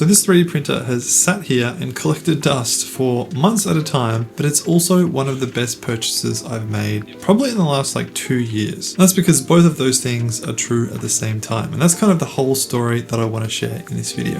So this 3D printer has sat here and collected dust for months at a time, but it's also one of the best purchases I've made probably in the last like 2 years. And that's because both of those things are true at the same time. And that's kind of the whole story that I want to share in this video.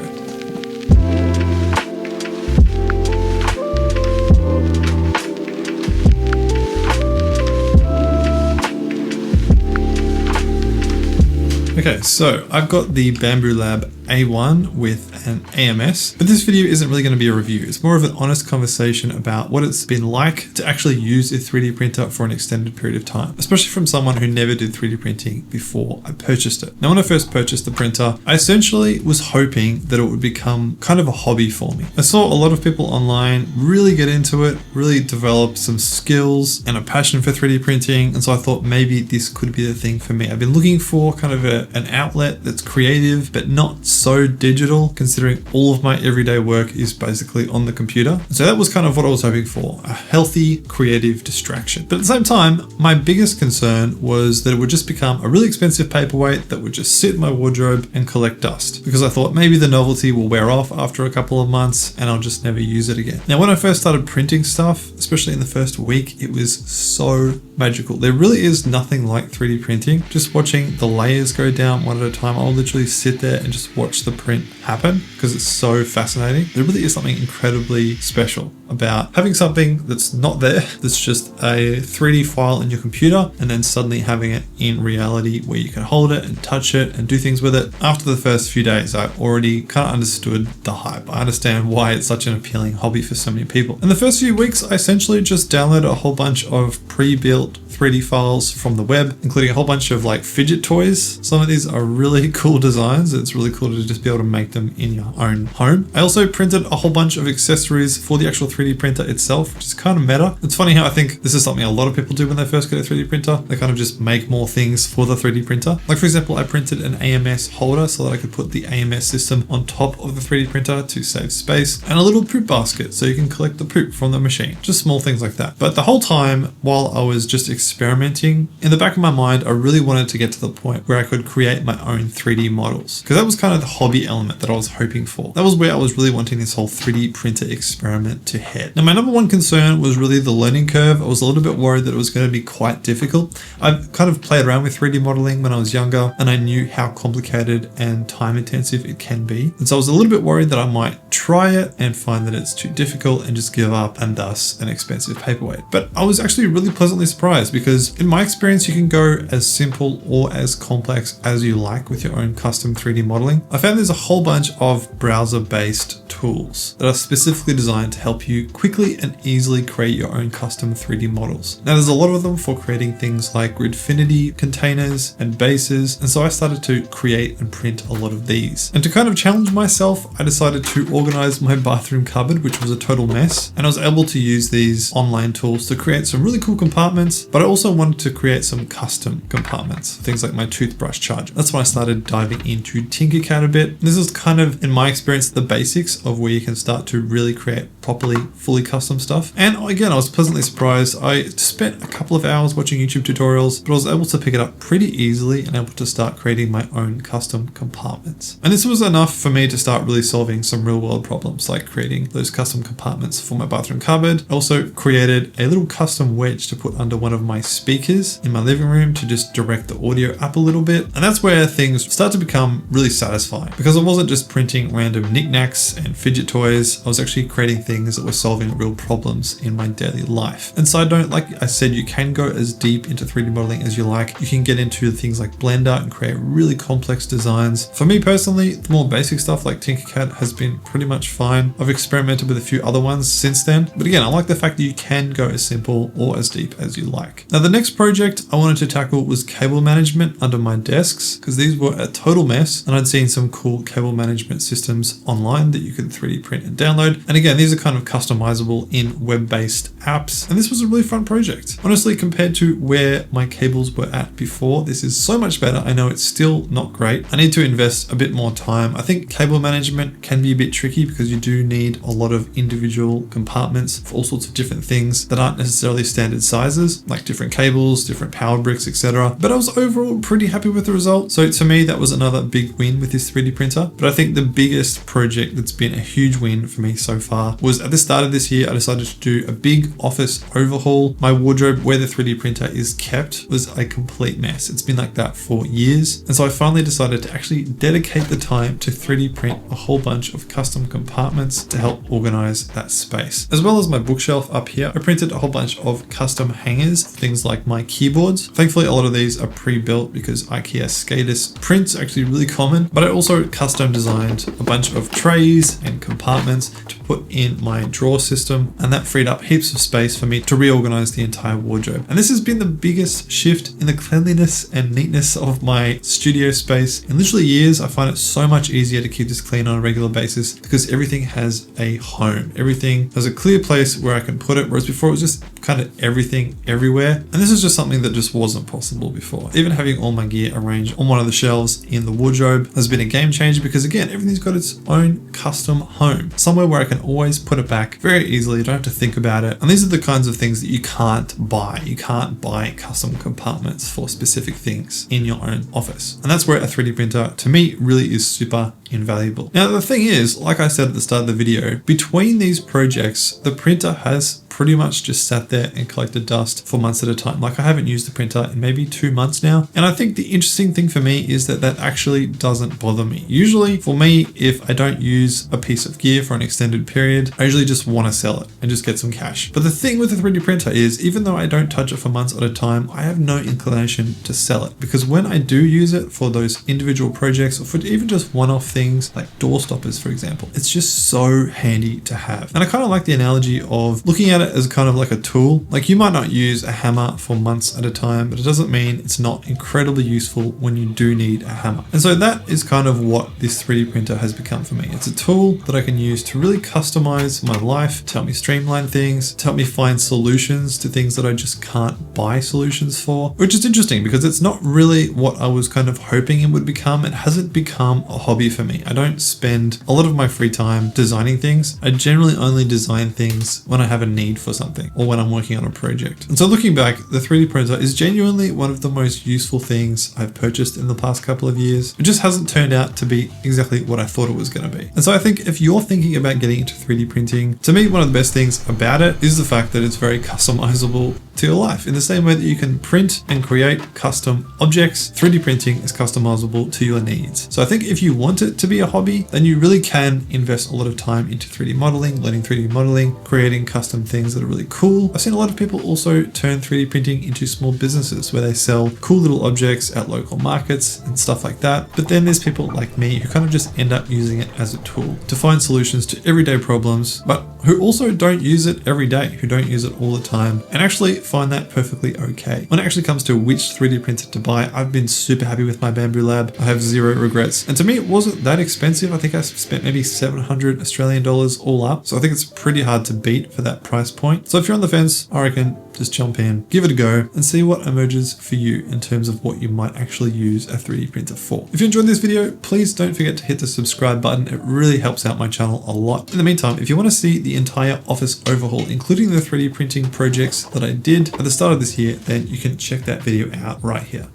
Okay, so I've got the Bambu Lab A1 with an AMS, but this video isn't really going to be a review. It's more of an honest conversation about what it's been like to actually use a 3D printer for an extended period of time, especially from someone who never did 3D printing before I purchased it. Now, when I first purchased the printer, I essentially was hoping that it would become kind of a hobby for me. I saw a lot of people online really get into it, really develop some skills and a passion for 3D printing, and so I thought maybe this could be the thing for me. I've been looking for kind of an outlet that's creative but not so digital, considering all of my everyday work is basically on the computer. So that was kind of what I was hoping for, a healthy creative distraction. But at the same time, my biggest concern was that it would just become a really expensive paperweight that would just sit in my wardrobe and collect dust, because I thought maybe the novelty will wear off after a couple of months and I'll just never use it again. Now, when I first started printing stuff, especially in the first week, it was so magical. There really is nothing like 3D printing. Just watching the layers go down one at a time, I'll literally sit there and just watch the print happen because it's so fascinating. There really is something incredibly special about having something that's not there, that's just a 3D file in your computer, and then suddenly having it in reality where you can hold it and touch it and do things with it. After the first few days, I already kind of understood the hype. I understand why it's such an appealing hobby for so many people. In the first few weeks, I essentially just downloaded a whole bunch of pre-built 3D files from the web, including a whole bunch of like fidget toys. Some of these are really cool designs. It's really cool to just be able to make them in your own home. I also printed a whole bunch of accessories for the actual 3D printer itself, which is kind of meta. It's funny how I think this is something a lot of people do when they first get a 3D printer. They kind of just make more things for the 3D printer. Like, for example, I printed an AMS holder so that I could put the AMS system on top of the 3D printer to save space, and a little poop basket so you can collect the poop from the machine. Just small things like that. But the whole time while I was just experimenting, in the back of my mind, I really wanted to get to the point where I could create my own 3D models, because that was kind of the hobby element that I was hoping for. That was where I was really wanting this whole 3D printer experiment to head. Now, my number one concern was really the learning curve. I was a little bit worried that it was going to be quite difficult. I've kind of played around with 3D modeling when I was younger, and I knew how complicated and time intensive it can be. And so I was a little bit worried that I might try it and find that it's too difficult and just give up, and thus an expensive paperweight. But I was actually really pleasantly surprised, because in my experience, you can go as simple or as complex as you like with your own custom 3D modeling. I found there's a whole bunch of browser-based tools that are specifically designed to help you quickly and easily create your own custom 3D models. Now, there's a lot of them for creating things like Gridfinity containers and bases, and so I started to create and print a lot of these. And to kind of challenge myself, I decided to organize my bathroom cupboard, which was a total mess, and I was able to use these online tools to create some really cool compartments, but I also wanted to create some custom compartments, things like my toothbrush charger. That's when I started diving into Tinkercad a bit. This is kind of, in my experience, the basics of where you can start to really create properly, fully custom stuff. And again, I was pleasantly surprised. I spent a couple of hours watching YouTube tutorials, but I was able to pick it up pretty easily and able to start creating my own custom compartments. And this was enough for me to start really solving some real world problems, like creating those custom compartments for my bathroom cupboard. I also created a little custom wedge to put under one of my speakers in my living room to just direct the audio up a little bit. And that's where things start to become really satisfying, because I wasn't just printing random knickknacks and fidget toys. I was actually creating things that were solving real problems in my daily life. And side note, like I said, you can go as deep into 3D modeling as you like. You can get into things like Blender and create really complex designs. For me personally, the more basic stuff like Tinkercad has been pretty much fine. I've experimented with a few other ones since then. But again, I like the fact that you can go as simple or as deep as you like. Now, the next project I wanted to tackle was cable management under my desks, because these were a total mess, and I'd seen some cool cable management systems online that you could 3D print and download. And again, these are kind of customizable in web-based apps. And this was a really fun project. Honestly, compared to where my cables were at before, this is so much better. I know it's still not great. I need to invest a bit more time. I think cable management can be a bit tricky because you do need a lot of individual compartments for all sorts of different things that aren't necessarily standard sizes, like different cables, different power bricks, etc. But I was overall pretty happy with the result. So to me, that was another big win with this 3D printer. But I think the biggest project that's been a huge win for me so far was at the start of this year, I decided to do a big office overhaul. My wardrobe where the 3D printer is kept was a complete mess. It's been like that for years. And so I finally decided to actually dedicate the time to 3D print a whole bunch of custom compartments to help organize that space. As well as my bookshelf up here, I printed a whole bunch of custom hangers, things like my keyboards. Thankfully, a lot of these are pre-built because IKEA SCADAS prints are actually really common, but I also custom designed a bunch of trays and compartments to put in my drawer system, and that freed up heaps of space for me to reorganize the entire wardrobe. And this has been the biggest shift in the cleanliness and neatness of my studio space in literally years. I find it so much easier to keep this clean on a regular basis because everything has a home. Everything has a clear place where I can put it, whereas before it was just kind of everything everywhere. And this is just something that just wasn't possible before. Even having all my gear arranged on one of the shelves in the wardrobe has been a game changer because again, everything's got its own custom home, somewhere where I can always put it back very easily. You don't have to think about it. And these are the kinds of things that you can't buy. You can't buy custom compartments for specific things in your own office. And that's where a 3D printer to me really is super invaluable. Now, the thing is, like I said at the start of the video, between these projects, the printer has pretty much just sat there and collected dust for months at a time. Like I haven't used the printer in maybe 2 months now. And I think the interesting thing for me is that that actually doesn't bother me. Usually for me, if I don't use a piece of gear for an extended period, I usually just want to sell it and just get some cash. But the thing with the 3D printer is, even though I don't touch it for months at a time, I have no inclination to sell it, because when I do use it for those individual projects or for even just one-off things like door stoppers, for example, it's just so handy to have. And I kind of like the analogy of looking at it as kind of like a tool. Like you might not use a hammer for months at a time, but it doesn't mean it's not incredibly useful when you do need a hammer. And so that is kind of what this 3D printer has become for me. It's a tool that I can use to really customize my life, to help me streamline things, to help me find solutions to things that I just can't buy solutions for, which is interesting because it's not really what I was kind of hoping it would become. It hasn't become a hobby for me. I don't spend a lot of my free time designing things. I generally only design things when I have a need for something or when I'm working on a project. And so looking back, the 3D printer is genuinely one of the most useful things I've purchased in the past couple of years. It just hasn't turned out to be exactly what I thought it was going to be. And so I think if you're thinking about getting into 3D printing, to me, one of the best things about it is the fact that it's very customizable to your life. In the same way that you can print and create custom objects, 3D printing is customizable to your needs. So I think if you want it to be a hobby, then you really can invest a lot of time into 3D modeling, learning 3D modeling, creating custom things that are really cool. I've seen a lot of people also turn 3D printing into small businesses where they sell cool little objects at local markets and stuff like that. But then there's people like me who kind of just end up using it as a tool to find solutions to everyday problems, but who also don't use it every day, who don't use it all the time, and actually find that perfectly okay. When it actually comes to which 3D printer to buy, I've been super happy with my Bambu Lab. I have zero regrets. And to me, it wasn't that expensive. I think I spent maybe 700 Australian dollars all up. So I think it's pretty hard to beat for that price point. So if you're on the fence, I reckon just jump in, give it a go, and see what emerges for you in terms of what you might actually use a 3D printer for. If you enjoyed this video, please don't forget to hit the subscribe button. It really helps out my channel a lot. In the meantime, if you want to see the entire office overhaul, including the 3D printing projects that I did at the start of this year, then you can check that video out right here.